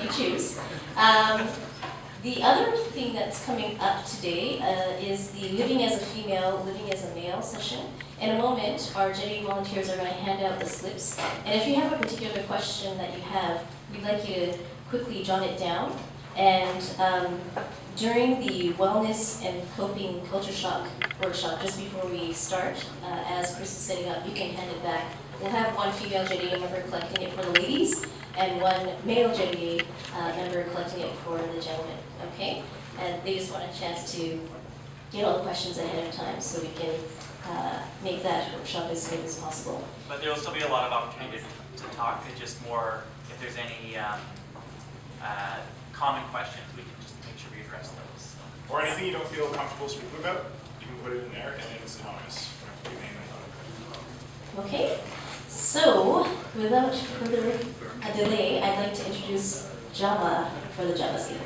you choose. The other thing that's coming up today is the Living as a Female, Living as a Male session. In a moment, our JD volunteers are going to hand out the slips. And if you have a particular question that you have, we'd like you to quickly jot it down. And during the Wellness and Coping Culture Shock workshop, just before we start, as Chris is setting up, you can hand it back. We'll have one female JDA member collecting it for the ladies, and one male JDA member collecting it for the gentlemen, okay? And they just want a chance to get all the questions ahead of time so we can make that workshop as smooth as possible. But there will still be a lot of opportunity to talk. It's just more, if there's any common questions, we can just make sure we address those. Or anything you don't feel comfortable speaking about, you can put it in there, and it's anonymous. Okay, so without further delay, I'd like to introduce Java for the Java scene.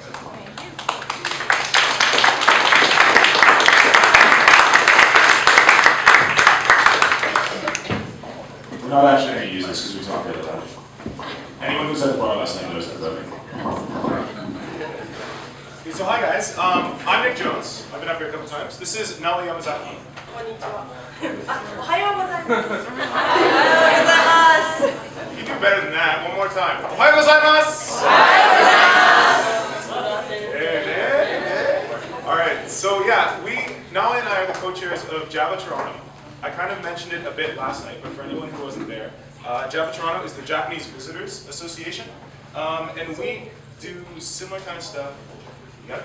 We're not actually going to use this because we talked about that. Anyone who's at the bar last night knows that about me. Okay, so hi guys, I'm Nick Jones. I've been up here a couple times. This is Nali Yamazaki. You do better than that. One more time. Ohayou gozaimasu! Alright, so yeah, Nali and I are the co-chairs of Java Toronto. I kind of mentioned it a bit last night, but for anyone who wasn't there, Java Toronto is the Japanese Visitors Association, and we do similar kind of stuff. Yeah.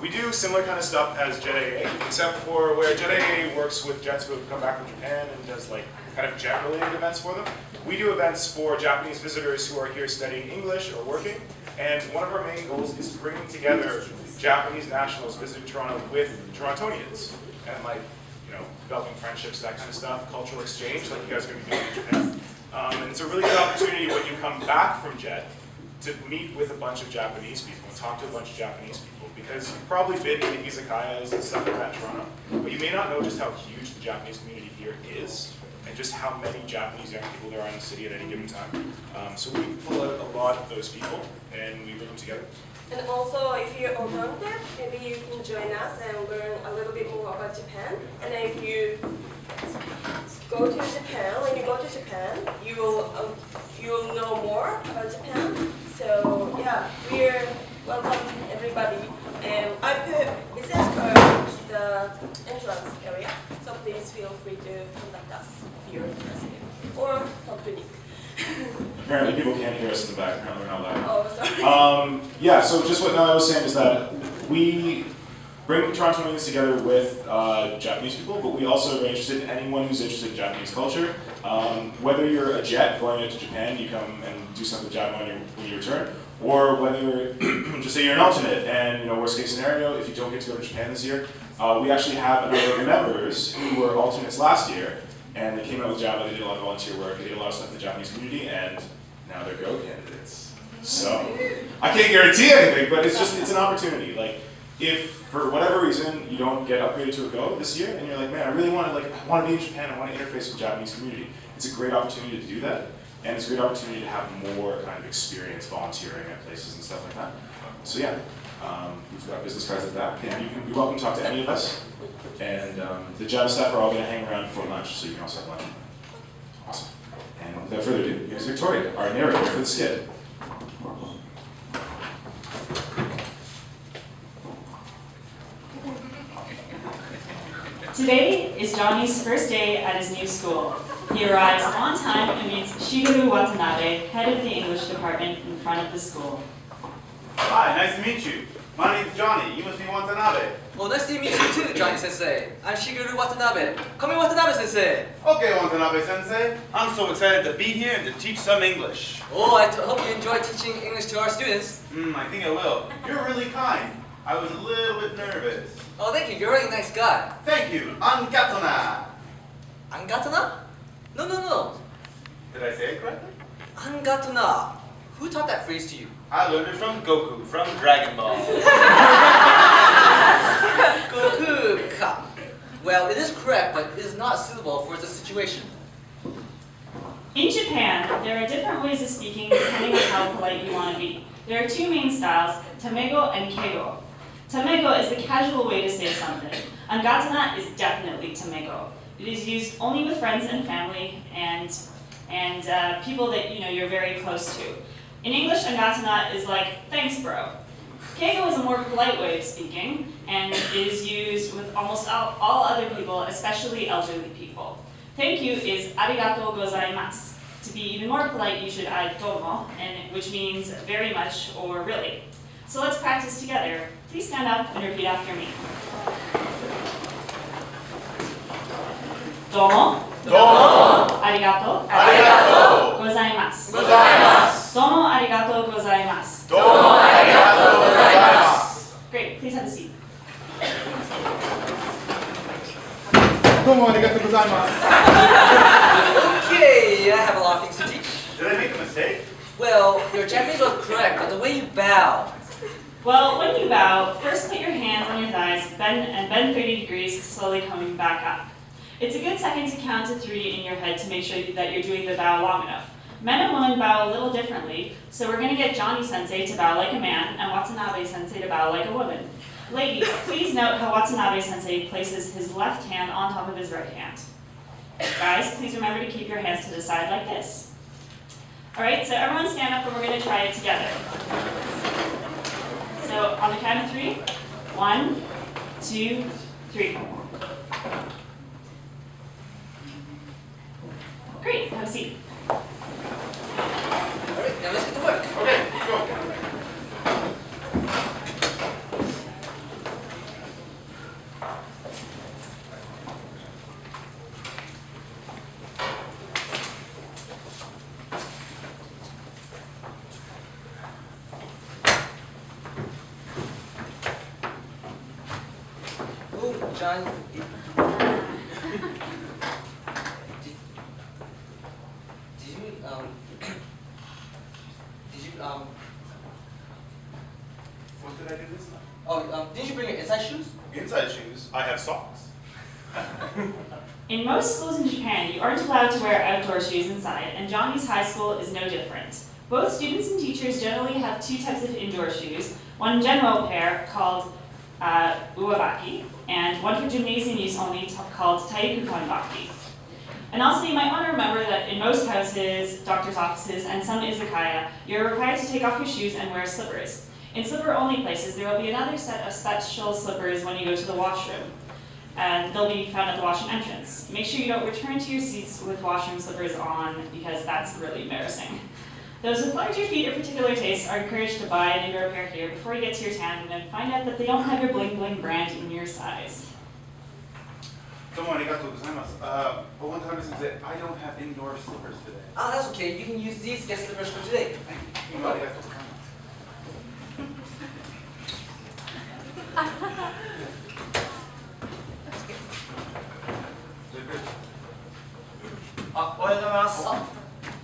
We do similar kind of stuff as JetAA, except for where JetAA works with jets who have come back from Japan and does like kind of jet-related events for them. We do events for Japanese visitors who are here studying English or working, and one of our main goals is bringing together Japanese nationals visiting Toronto with Torontonians, and like, you know, developing friendships, that kind of stuff, cultural exchange, like you guys are going to be doing in Japan. And it's a really good opportunity when you come back from JET to meet with a bunch of Japanese people and talk to a bunch of Japanese people, because you've probably been in the izakayas and stuff like that in Toronto, but you may not know just how huge the Japanese community here is, and just how many Japanese young people there are in the city at any given time. So we pull out a lot of those people, and we bring them together. And also, if you're alternative, maybe you can join us and learn a little bit more about Japan. And if you go to Japan, when you go to Japan, you will know more about Japan. So yeah, we're welcome everybody. And I put business card the entrance area, so please feel free to contact us if you're interested, or talk to Nick. Apparently people can't hear us in the back, apparently we're not live. Oh, sorry. Yeah, so just what Nala was saying is that we bring Torontonians together with Japanese people, but we also are interested in anyone who's interested in Japanese culture. Whether you're a jet going into Japan, you come and do something with Java when you return, or whether, just say you're an alternate, and you know, worst case scenario, if you don't get to go to Japan this year, we actually have a number of members who were alternates last year, and they came out with Java, they did a lot of volunteer work, they did a lot of stuff in the Japanese community, and now they're Go candidates. So, I can't guarantee anything, but it's an opportunity. Like, if for whatever reason you don't get upgraded to a Go this year, and you're like, man, I really want to be in Japan, I want to interface with the Japanese community, it's a great opportunity to do that, and it's a great opportunity to have more kind of experience volunteering at places and stuff like that. So yeah, we've got business cards at that, and you're welcome to talk to any of us. And the Java staff are all going to hang around for lunch, so you can also have lunch. Awesome. And without further ado, here's Victoria, our narrator for the skit. Today is Johnny's first day at his new school. He arrives on time and meets Shigeru Watanabe, head of the English department, in front of the school. Hi, nice to meet you. My name is Johnny. You must be Watanabe. Well, nice to meet you too, Johnny-sensei. I'm Shigeru Watanabe. Call me Watanabe-sensei. Okay, Watanabe-sensei. I'm so excited to be here and to teach some English. Oh, I hope you enjoy teaching English to our students. I think I will. You're really kind. I was a little bit nervous. Oh, thank you. You're a really nice guy. Thank you. Angatona. Angatona? No. Did I say it correctly? Angatona. Who taught that phrase to you? I learned it from Goku, from Dragon Ball. Goku-ka. Well, it is correct, but it is not suitable for the situation. In Japan, there are different ways of speaking depending on how polite you want to be. There are two main styles, tamego and keigo. Tamego is the casual way to say something. Angatana is definitely tamego. It is used only with friends and family and people that you're very close to. In English, angatana is like, thanks bro. Keigo is a more polite way of speaking and is used with almost all other people, especially elderly people. Thank you is arigatou gozaimasu. To be even more polite, you should add domo, which means very much or really. So let's practice together. Please stand up and repeat after me. Domo. Domo. Arigatou. Arigatou. Gozaimasu. Gozaimasu. Domo arigatou gozaimasu. Domo arigatou gozaimasu. Great, please have a seat. Domo arigatou gozaimasu. Okay, I have a lot of things to teach. Did I make a mistake? Well, your Japanese was correct, but the way you bow. Well, when you bow, first put your hands on your thighs, bend 30 degrees, slowly coming back up. It's a good second to count to 3 in your head to make sure that you're doing the bow long enough. Men and women bow a little differently, so we're going to get Johnny-sensei to bow like a man and Watanabe-sensei to bow like a woman. Ladies, please note how Watanabe-sensei places his left hand on top of his right hand. Guys, please remember to keep your hands to the side like this. All right, so everyone stand up and we're going to try it together. So on the count of 3, 1, 2, 3. Great, have a seat. Alright, now let's get to work. Okay, go. Oh, John. What did I do this time? Didn't you bring your inside shoes? Inside shoes. I have socks. In most schools in Japan, you aren't allowed to wear outdoor shoes inside, and Johnny's high school is no different. Both students and teachers generally have 2 types of indoor shoes, one general pair called uwabaki, and one for gymnasium use only called taikukonbaki. And also, you might want to remember that in most houses, doctor's offices, and some izakaya, you're required to take off your shoes and wear slippers. In slipper-only places, there will be another set of special slippers when you go to the washroom, and they'll be found at the washroom entrance. Make sure you don't return to your seats with washroom slippers on, because that's really embarrassing. Those with larger feet or particular tastes are encouraged to buy an indoor pair here before you get to your town and find out that they don't have your bling bling brand in your size. Domo arigatou gozaimasu. Watanabe-sensei, I don't have indoor slippers today. Ah, that's okay. You can use these guest slippers for today. Domo arigatou gozaimasu. Ah, おはようございます。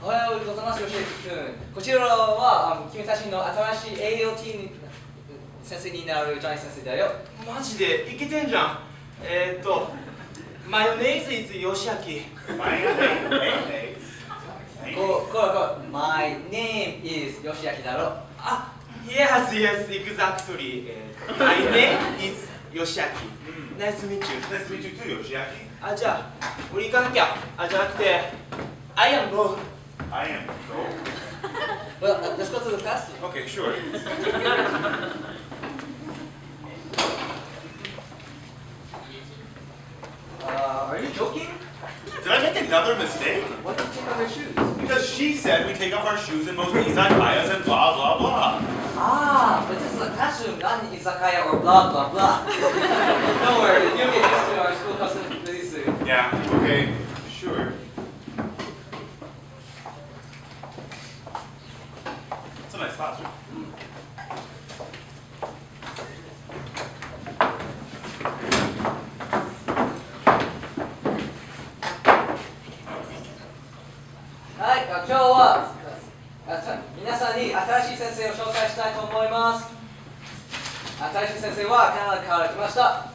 おはようございます、吉木君。こちらは君たちの新しい AOT 先生になるジャニー先生だよ。マジでイケてんじゃん。マヨネーズ is ヨシアキ。マヨネーズ。これ My name is 吉明だろ。あ、yes, exactly. My name is ヨシアキ。Nice to meet you. Nice to meet you too, ヨシアキ。あ、じゃあ俺行かなきゃ。じゃなくて I am go. I am go. Well, let's go to the class. Okay, sure. Are you joking? Did I make another mistake? Why did you take off your shoes? Because she said we take off our shoes in most izakayas and blah blah blah. Ah, but this is a classroom, not an izakaya or blah blah blah. Don't worry, you'll get used to our school custom really soon. Yeah, okay, sure. It's a nice classroom. Hi, 今日は皆さんに新しい先生を紹介したいと思います。新しい先生はカナダから来ました。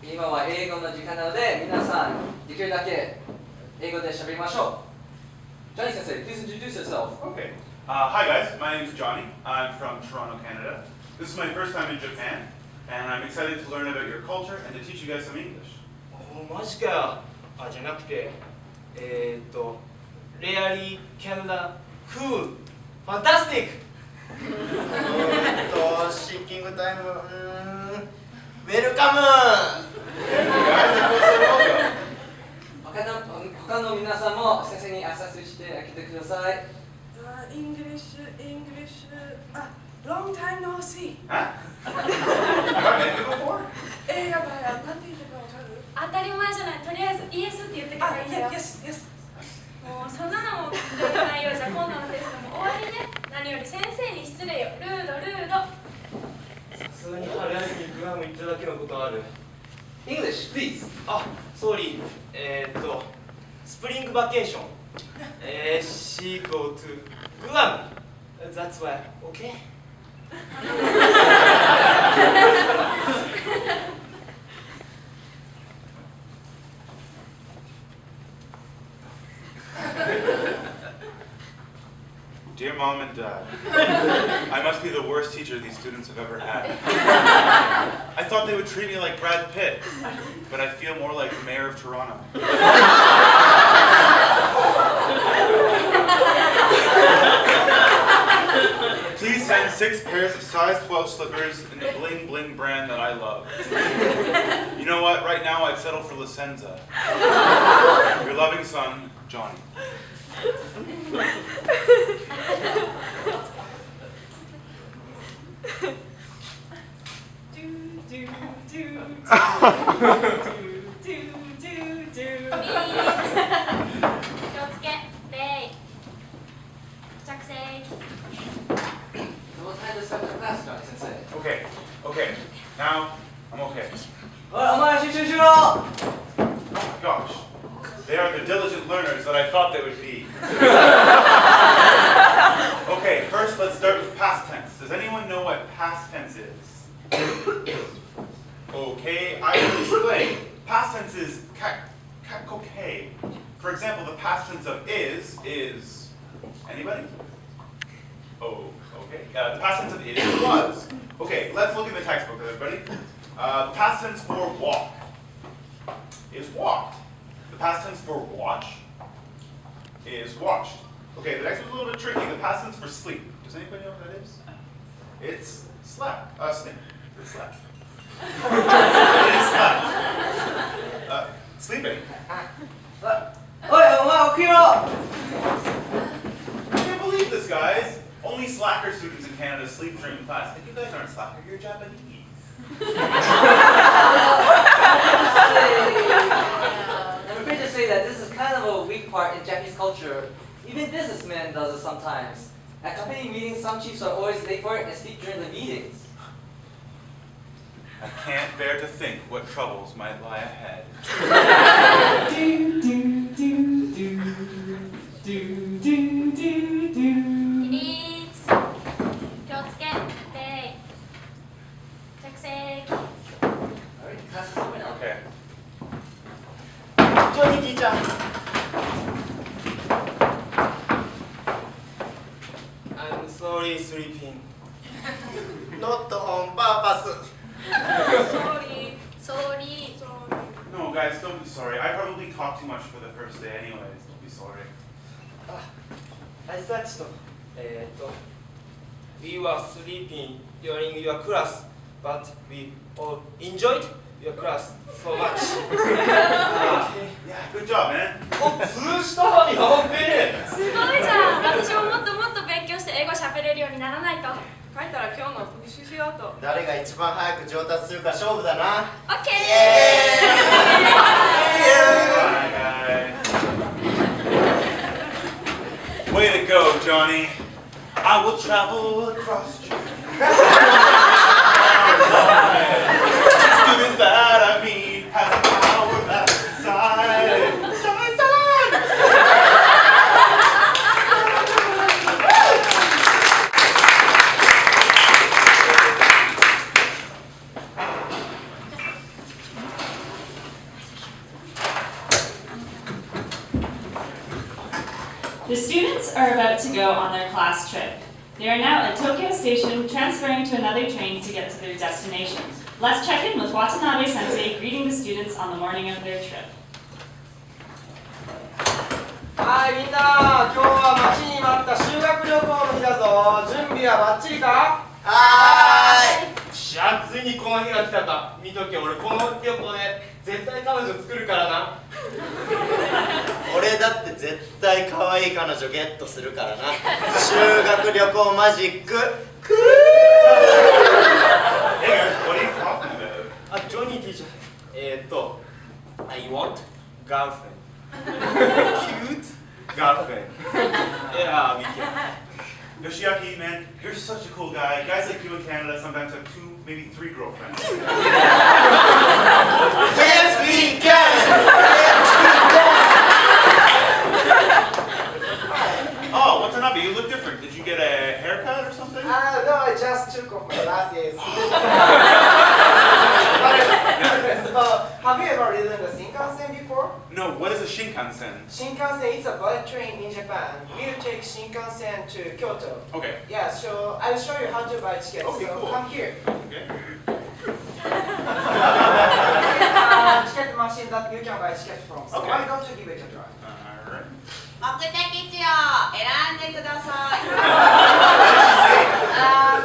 今は英語の時間なので皆さんできるだけ英語で喋りましょう。Johnny Sensei, please introduce yourself. Okay. Hi guys, my name is Johnny. I'm from Toronto, Canada. This is my first time in Japan, and I'm excited to learn about your culture and to teach you guys some English. マジかよ。あ、じゃなくて、レアリー、キャナダ、クール、ファンタスティック。シンキングタイム、ウェルカム。他の皆さんも先生に挨拶してあげてください。English. Long time no see. Huh? Have I met you before? やばい、なんて言ってたの分かる？当たり前じゃない。とりあえずイエスって言ってからいいんだよ。Yes. もうそんなのも聞いてないようじゃ今度のテストも終わりね。何より先生に失礼よ。ルード。さすがに春休みグアム行っただけのことある。English, please. あ、ソーリー。スプリングバケーション。She go to Guam. That's why, okay? Dear Mom and Dad, I must be the worst teacher these students have ever had. I thought they would treat me like Brad Pitt, but I feel more like the mayor of Toronto. Please send 6 pairs of size 12 slippers in the bling bling brand that I love. You know what? Right now I'd settle for La Senza. Your loving son, Johnny. What time to start the class, Johnny Sensei? Okay. Now, I'm okay. お前集中しろ Oh my gosh. They are the diligent learners that I thought they would be. Okay, first let's start with past tense. Does anyone know what past tense is? Okay, I will explain. Past tense is okay. For example, the past tense of is anybody? Oh, okay. The past tense of is was. Okay, let's look in the textbook, everybody. Past tense for walk is walked. The past tense for watch is watched. Okay, the next one's a little bit tricky. The past tense for sleep. Does anybody know what that is? It's slept. Sleep. It's slept. It is slept. Sleeping. おい、お前起きろ I can't believe this, guys. Only slacker students in Canada sleep during class. If you guys aren't slacker, you're Japanese. I'm afraid to say that this is kind of a weak part in Japanese culture. Even businessmen does it sometimes. At company meetings, some chiefs are always late for it and sleep during the meetings. I can't bear to think what troubles might lie ahead. Alright, class is over now. Okay. Johnny teacher. I'm sorry, sleeping. Not on purpose. Sorry. No, guys, don't be sorry. I probably talked too much for the first day anyways. Don't be sorry. 挨拶と、We were sleeping during your class, but we all enjoyed your class so much. Yeah, good job, man. 通じたやべえ。すごいじゃん。私ももっともっと勉強して英語喋れるようにならないと。帰ったら今日の復習しようと。誰が一番早く上達するか勝負だな。オッケー。Bye, guys. Way to go, Johnny. I will travel across Japan. Students that I meet has a power that's inside. The students are about to go on their class trip. They are now at Tokyo Station, transferring to another train to get to their destination. Let's check in with Watanabe Sensei greeting the students on the morning of their trip. はいみんな、今日は待ちに待った修学旅行の日だぞ。準備はバッチリか？はしゃあついにこの日が来たか。見とけ、俺この旅行で絶対彼女作るからな。ーい。俺だって絶対可愛い彼女ゲットするからな。修学旅行マジック。ク Hey guys, what are you talking about? あ、ジョニー T ちゃん。I want girlfriend. Cute girlfriend. Yeah, we can. Yoshiaki, man, you're such a cool guy. Guys like you in Canada sometimes have 2, maybe 3 girlfriends. Yes, we can! Oh, Watanabe, you look different. Did you get a haircut or something? No, I just took off my glasses. So, have you ever ridden the Shinkansen before? No, what is a Shinkansen? Shinkansen is a bullet train in Japan. We'll take Shinkansen to Kyoto. Okay. Yeah, so I'll show you how to buy tickets. Okay, so cool. come here. Okay. Ticket machine that you can buy tickets from. So Okay. why don't you give it a try? Alright. 目的地を選んでください。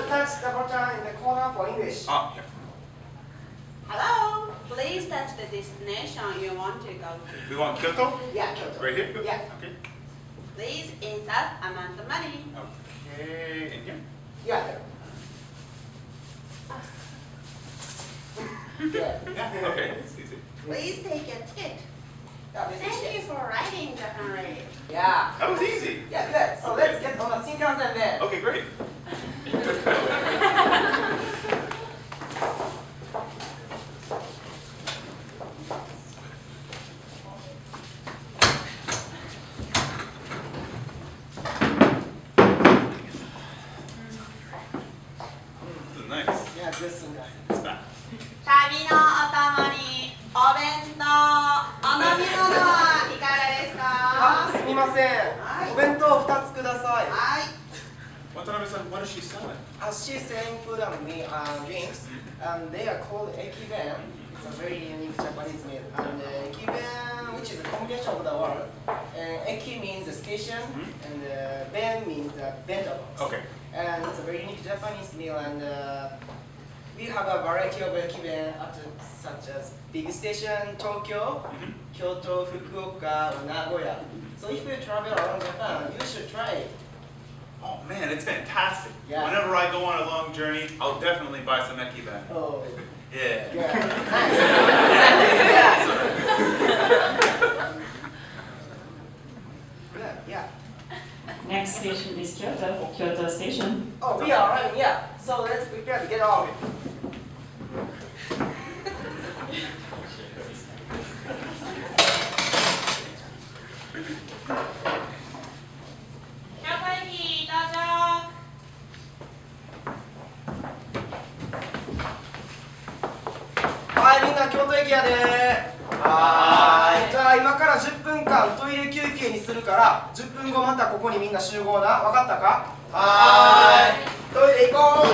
Touch the button in the corner for English. Ah, yeah. Hello, please touch the destination you want to go to. We want Kyoto? Yeah, Kyoto. Right here? Yeah. Okay. Please insert amount of money. Okay, in here? Yeah, there. Yeah. Yeah, okay, it's easy. Please take a ticket. Yeah, this is Thank you it. for riding Japan Rail. Yeah. That was easy. Yeah, good. So let's get on the Shinkansen then. Okay, great. This is nice. Yeah, good Shinkansen. It's back. 旅のお供にお弁当、お飲み物はいかがですか？すみません。お弁当2つください。はい。 Watanabe-san, what is she selling? She's selling food and drinks, and they are called ekiben. It's a very unique Japanese meal. And ekiben, which is a combination of the word. Eki means the station, and ben means the bento box. Okay. And it's a very unique Japanese meal, and we have a variety of ekiben such as big station, Tokyo, Kyoto, Fukuoka, or Nagoya. So if you travel around Japan, you should try it. Oh man, it's fantastic. Yeah. Whenever I go on a long journey, I'll definitely buy some ekiben. Oh, Yeah. yeah. Nice. Good, yeah. Next station is Kyoto, Kyoto Station. Oh, we are arriving, yeah. So let's prepare to get off.はい、みんな京都駅やでー。じゃあ今から10分間トイレ休憩にするから10分後またここにみんな集合な。わかったか？トイレ行こう。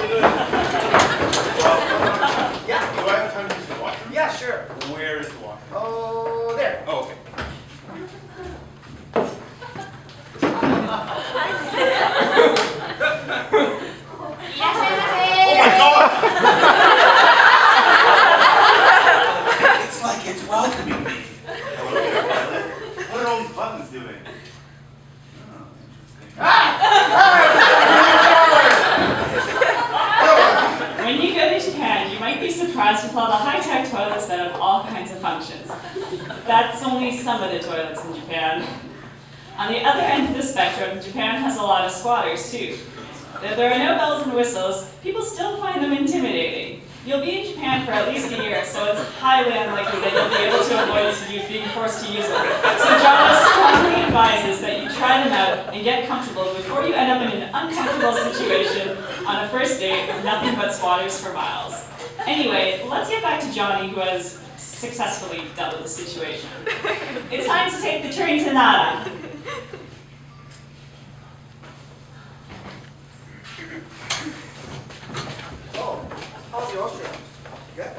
Yeah. Do I have time to use the washroom? Yeah, sure. Where is the washroom? Oh, there. Oh, okay. Oh my god! It's like it's welcoming me. What are all these buttons doing? Oh, interesting. When you go to Japan, you might be surprised with all the high-tech toilets that have all kinds of functions. That's only some of the toilets in Japan. On the other end of the spectrum, Japan has a lot of squatters too. Though there are no bells and whistles, people still find them intimidating. You'll be in Japan for at least a year, so it's highly unlikely that you'll be able to avoid being forced to use them. So John strongly advises that you try them out and get comfortable before you end up in an uncomfortable situation on a first date with nothing but squatters for miles. Anyway, let's get back to Johnny, who has successfully dealt with the situation. It's time to take the train to Nara. how's your Austrian? Good?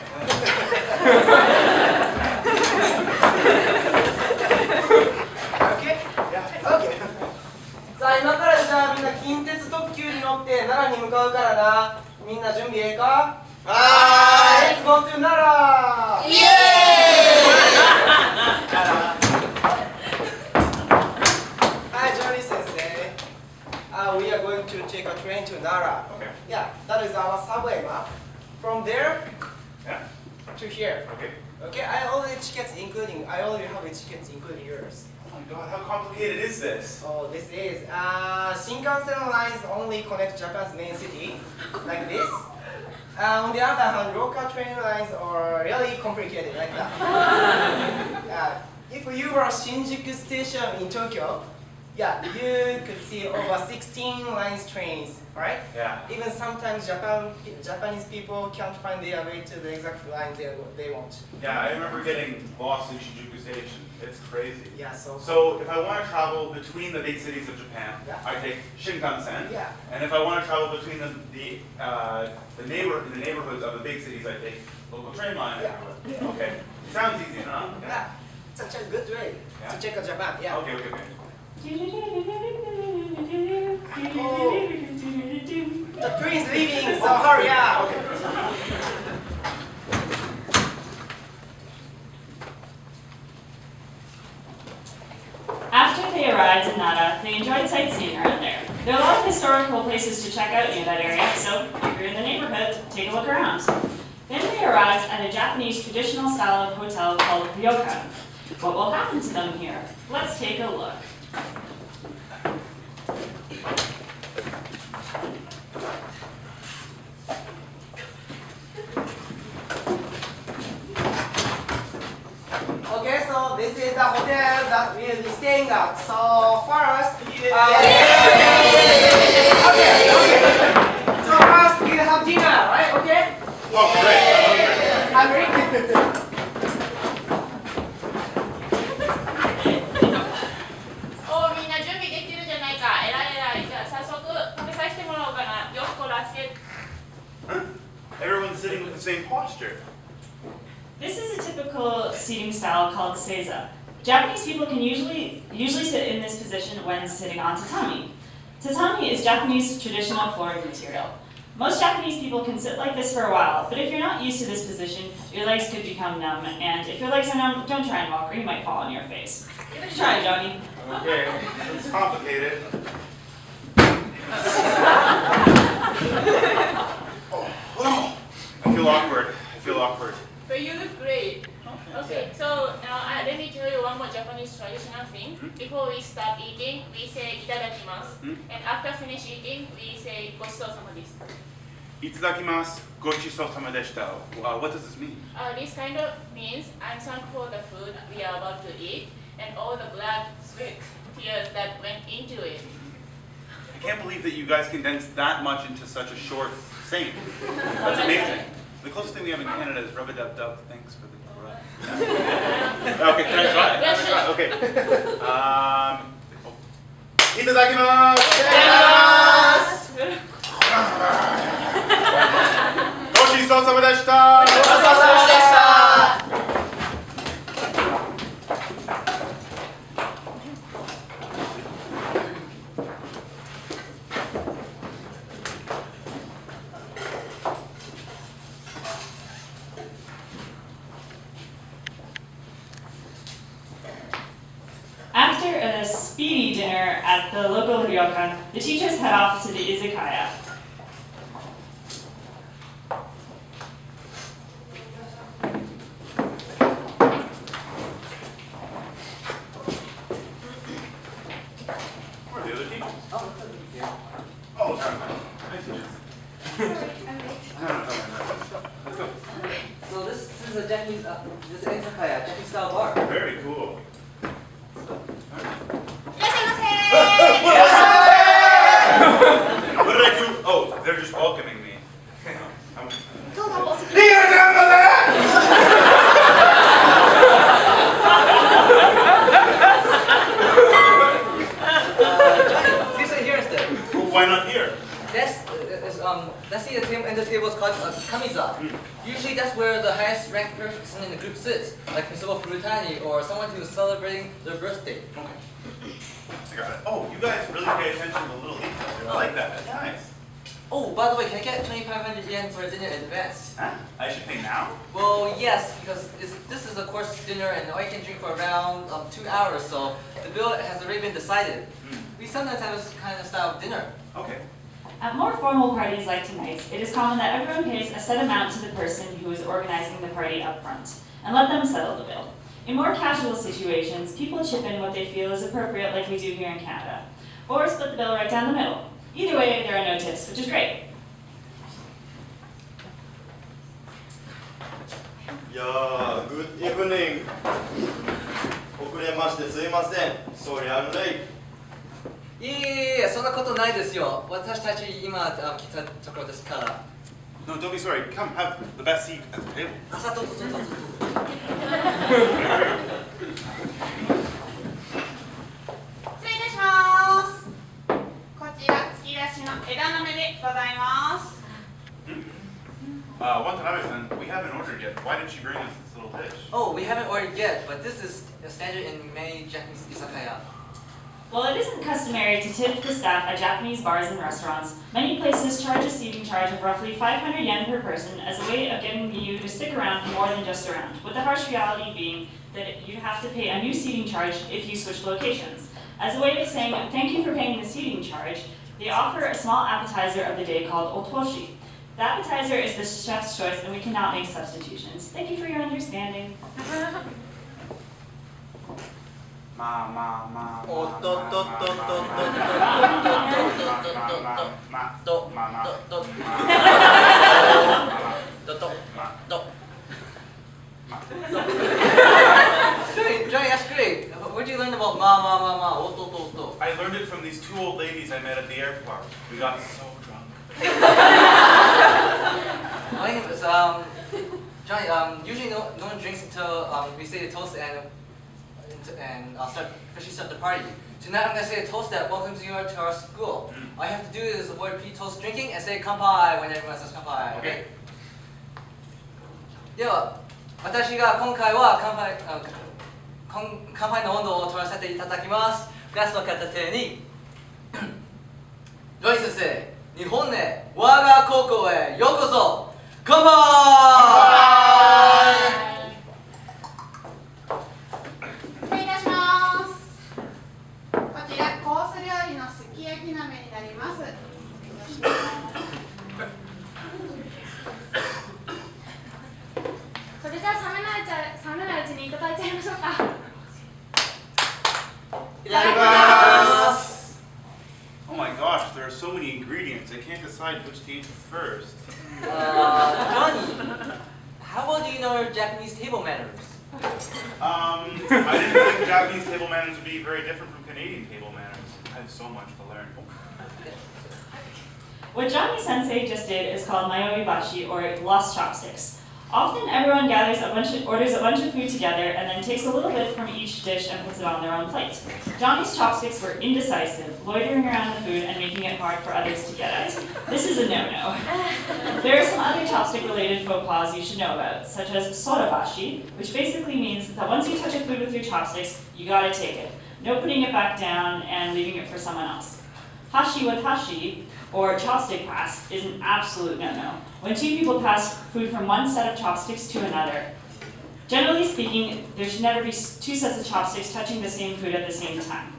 Okay? Yeah. Okay. さあ今からじゃあみんな近鉄特急に乗って奈良に向かうからな。みんな準備ええか？はーい。Let's go to 奈良。イエーイ。Hi, Johnny Sensei. We are going to take a train to Nara. Okay. Yeah, that is our subway map. From there Yeah. to here. Okay. Okay, I already have tickets including yours. Oh my god, how complicated is this? So this is Shinkansen lines only connect Japan's main city, like this. On the other hand, local train lines are really complicated, like that. If you were Shinjuku Station in Tokyo, yeah, you could see over 16 lines trains, right? Yeah. Even sometimes Japanese people can't find their way to the exact lines they want. Yeah, I remember getting lost in Shinjuku Station. It's crazy. Yeah, so If I want to travel between the big cities of Japan, Yeah. I take Shinkansen. Yeah. And if I want to travel between the neighborhoods of the big cities, I take local train line. Yeah. Okay. Sounds easy enough. yeah, it's such a good way Yeah. to check out Japan. Yeah. Okay. The train's leaving, so hurry up. Okay. After they arrived in Nara, they enjoyed sightseeing around there. There are a lot of historical places to check out near that area, so if you're in the neighborhood, take a look around. Then they arrived at a Japanese traditional style of hotel called ryokan. What will happen to them here? Let's take a look. Okay, so this is the hotel that we'll be staying at. So first, okay. So first we'll have dinner, right? Okay? Oh, great. Hungry? おみんな準備できるじゃないか。えらいえらい。じゃあ早速食べさせてもらおうかな。よっこらせ。 Everyone's sitting with the same posture. This is a typical seating style called seiza. Japanese people can usually sit in this position when sitting on tatami. Tatami is Japanese traditional flooring material. Most Japanese people can sit like this for a while, but if you're not used to this position, your legs could become numb, and if your legs are numb, don't try and walk or you might fall on your face. Give it a try, Johnny. Okay, it's complicated. Oh, I feel awkward. But you look great. Okay, so let me tell you one more Japanese traditional thing. Before we start eating, we say itadakimasu. And after finish eating, we say gochitosama desu. Itadakimasu, gochitosama deshita. What does this mean? This kind of means I'm thankful for the food we are about to eat and all the blood, sweat, tears that went into it. I can't believe that you guys condensed that much into such a short saying. That's amazing. The closest thing we have in Canada is rub-a-dub-dub. Thanks for the Okay, can I try? Okay. Itadakimasu! Gochitosama deshita! After a speedy dinner at the local ryokan, the teachers head off to the izakaya. Where are the other teachers? Oh, sorry. Hi, teachers. Let's go. So this is a Japanese, this is izakaya, Japanese style bar. Very cool. What did I do? Oh, they're just welcoming me. This is here instead. Well, why not here? That's see a table, and the table is called kamiza. Usually that's where the highest ranked person in the group sits, like Misobo Furutani or someone who's celebrating their birthday. Okay. I got it. Oh, you guys really pay attention to the little details. I like that. That's nice. Oh, by the way, can I get 2,500 yen for dinner in advance? Huh? I should pay now? Well, yes, because this is a course dinner and all you can drink for around 2 hours, so the bill has already been decided. We sometimes have this kind of style of dinner. Okay. At more formal parties like tonight's, it is common that everyone pays a set amount to the person who is organizing the party up front, and let them settle the bill. In more casual situations, people chip in what they feel is appropriate like we do here in Canada, or split the bill right down the middle. Either way, there are no tips, which is great. いやー、Good evening. 遅れましてすいません。Sorry, I'm late. いえ、そんなことないですよ。私たち今来たところですから。No, don't be sorry. Come, have the best seat at the table. どうぞ。失礼いたします。こちら突き出しの枝豆でございます。Watanabe-san, we haven't ordered yet. Why did she bring us this little dish? Oh, we haven't ordered yet, but this is standard in many Japanese izakaya. While it isn't customary to tip the staff at Japanese bars and restaurants, many places charge a seating charge of roughly 500 yen per person as a way of getting you to stick around more than just around, with the harsh reality being that you'd have to pay a new seating charge if you switch locations. As a way of saying thank you for paying the seating charge, they offer a small appetizer of the day called otoshi. The appetizer is the chef's choice and we cannot make substitutions. Thank you for your understanding. おっとっとっとっとっとっとっとっとっとっと Johnny, that's great. Where'd you learn about ma? I learned it from these two old ladies I met at the airport. We got so drunk. My name is Johnny. Usually no one drinks until we say the toast and officially start the party. Tonight I'm going to say a toast that welcomes you to our school. All you have to do is avoid pre-toast drinking and say kanpai when everyone says kanpai. Okay? では、私が今回は乾杯の温度を取らせていただきます。グラスの片手に。ジョイ先生、日本へ我が高校へようこそ。乾杯。失礼いたします。こちらコース料理のすき焼き鍋になります。それじゃあ冷めないうちにいただいちゃいましょうか。いただきます。 Oh my gosh, there are so many ingredients. I can't decide which to eat first. Johnny, how well do you know Japanese table manners? I didn't think Japanese table manners would be very different from Canadian table manners. I have so much to learn. What Johnny Sensei just did is called Mayoibashi, or lost chopsticks. Often everyone orders a bunch of food together and then takes a little bit from each dish and puts it on their own plate. Johnny's chopsticks were indecisive, loitering around the food and making it hard for others to get at. This is a no-no. There are some other chopstick-related faux pas you should know about, such as sorabashi, which basically means that once you touch a food with your chopsticks, you gotta take it. No putting it back down and leaving it for someone else. Hashi with hashi, or chopstick pass, is an absolute no-no. When two people pass food from one set of chopsticks to another, generally speaking, there should never be two sets of chopsticks touching the same food at the same time,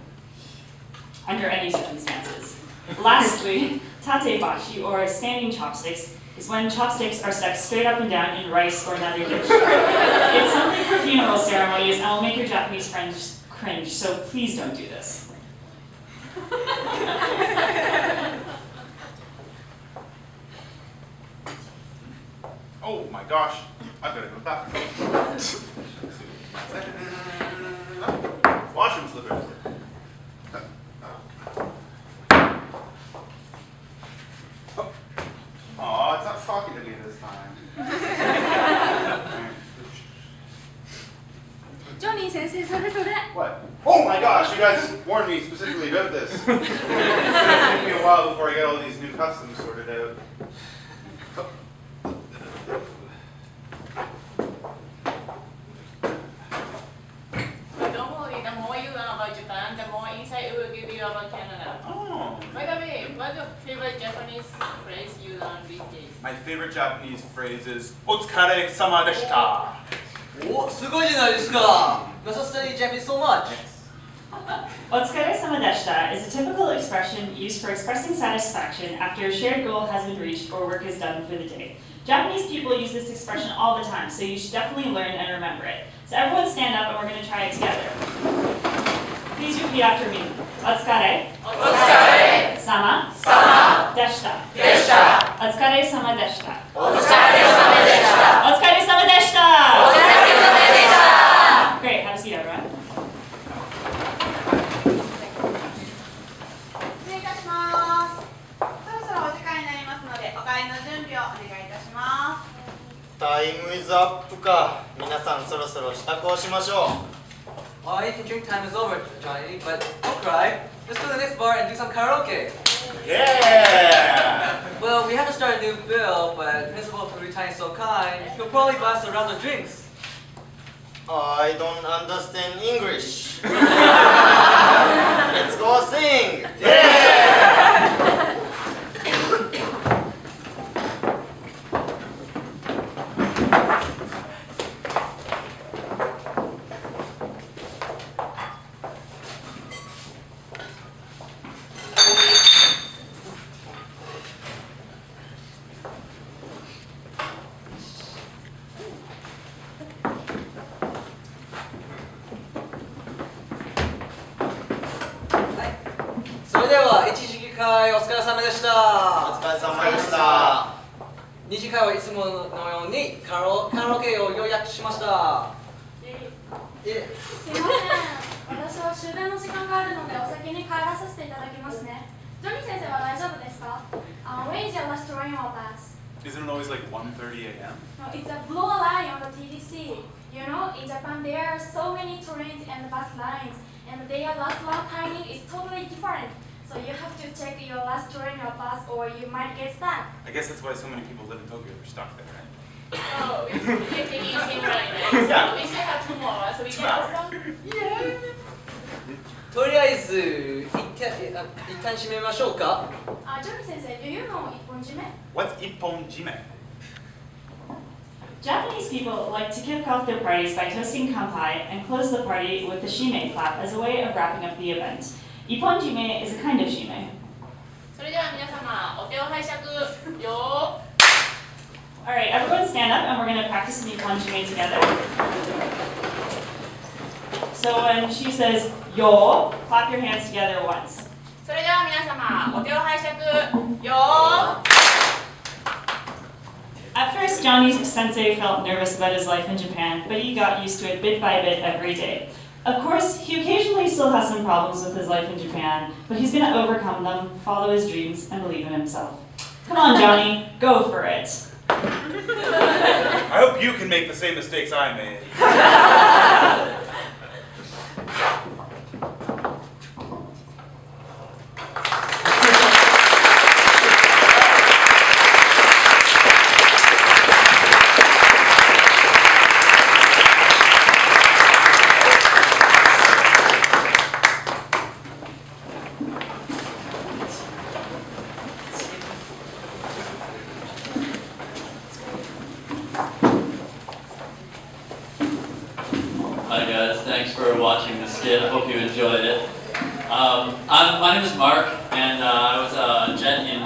under any circumstances. Lastly, tatebashi, or standing chopsticks, is when chopsticks are stuck straight up and down in rice or another dish. It's something for funeral ceremonies and will make your Japanese friends cringe, so please don't do this. Oh my gosh, I've got to go to the bathroom. Washroom slippers. Oh, it's not talking to me this time. Johnny 先生、それ。 What? Oh my gosh, you guys warned me specifically about this. It's going to take me a while before I get all these new customs sorted out. these days? My favorite Japanese phrase is "Otsukare sama deshita." お、すごいじゃないですか。You must study Japanese so much. Otsukare-sama deshita is a typical expression used for expressing satisfaction after a shared goal has been reached or work is done for the day. Japanese people use this expression all the time, so you should definitely learn and remember it. So everyone stand up and we're going to try it together. Please repeat after me. Otsukare. Otsukare. Sama. Sama. Deshita. Deshita. Otsukare-sama deshita. Otsukare-sama deshita. Otsukare-sama deshita. Otsukare-sama deshita. Great. Have a seat, everyone. 失礼いたします。そろそろお時間になりますので、お帰りの準備をお願いいたします。タイムイズアップか。皆さんそろそろ支度をしましょう。I think drink time is over, Johnny, but don't cry. Let's go to the next bar and do some karaoke. Yeah! Well, we haven't started a new bill, but the principal for retiring is so kind, he'll probably buy us a round of drinks. I don't understand English. Let's go sing! Yeah! それでは一次会お疲れ様でした。お疲れ様でした。二次会はいつものようにカラオケを予約しました。すいません、私は終電の時間があるのでお先に帰らさせていただきますね。ジョニー先生は大丈夫ですか？ When is your last train or bus? Isn't it always like 1:30 a.m.? No, it's a blue line on the TDC. You know, in Japan there are so many trains and bus lines, and their last one timing is totally different. So you have to check your last train or bus, or you might get stuck. I guess that's why so many people live in Tokyo. They're stuck there, right? Oh, we're taking it easy right now. So we still have 2 more, so we can ask them. とりあえず一旦締めましょうか。ジョニー先生、do you know 一本締め？ What's ipponjime? Japanese people like to kick off their parties by toasting kanpai and close the party with the shime clap as a way of wrapping up the event. Ipponjime is a kind of shime. それでは皆様、お手を拝借よ。 Alright, everyone stand up and we're going to practice an ipponjime together. So when she says yo, clap your hands together once. それでは皆様、お手を拝借よ。 At first, Johnny's sensei felt nervous about his life in Japan, but he got used to it bit by bit every day. Of course, he occasionally still has some problems with his life in Japan, but he's going to overcome them, follow his dreams, and believe in himself. Come on, Johnny, go for it. I hope you can make the same mistakes I made. Hi guys, thanks for watching the skit. I hope you enjoyed it. My name is Mark, and I was a jet in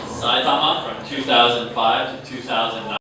Saitama from 2005 to 2009.